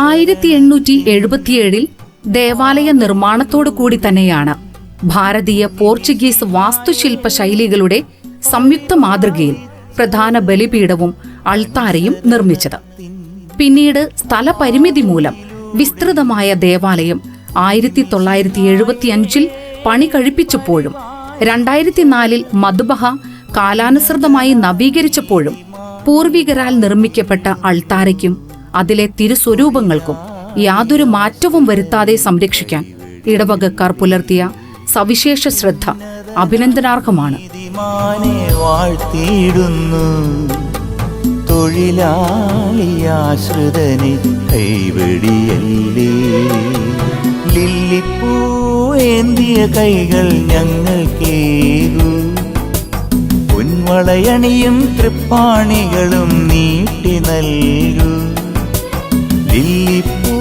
1877 ദേവാലയ നിർമ്മാണത്തോടു കൂടി തന്നെയാണ് ഭാരതീയ പോർച്ചുഗീസ് വാസ്തുശില്പ ശൈലികളുടെ സംയുക്ത മാതൃകയിൽ പ്രധാന ബലിപീഠവും അൾത്താരയും നിർമ്മിച്ചത്. പിന്നീട് സ്ഥലപരിമിതി മൂലം വിസ്തൃതമായ ദേവാലയം 1975 പണി കഴിപ്പിച്ചപ്പോഴും 2004 മദ്ബഹ കാലാനുസൃതമായി നവീകരിച്ചപ്പോഴും പൂർവികരാൽ നിർമ്മിക്കപ്പെട്ട അൾത്താരയ്ക്കും അതിലെ തിരുസ്വരൂപങ്ങൾക്കും യാതൊരു മാറ്റവും വരുത്താതെ സംരക്ഷിക്കാൻ ഇടവകക്കാർ പുലർത്തിയ സവിശേഷ ശ്രദ്ധ അഭിനന്ദനാർഹമാണ്. തൊഴിലാളിയാശ്രിതനെ കൈവെടിയല്ലേ, ലില്ലിപ്പൂവേന്തിയ കൈകൾ ഞങ്ങൾക്കേകൂ, പൊൻവളയണിയും തൃപ്പാണികളും നീട്ടി നൽകൂ. ലില്ലിപ്പൂ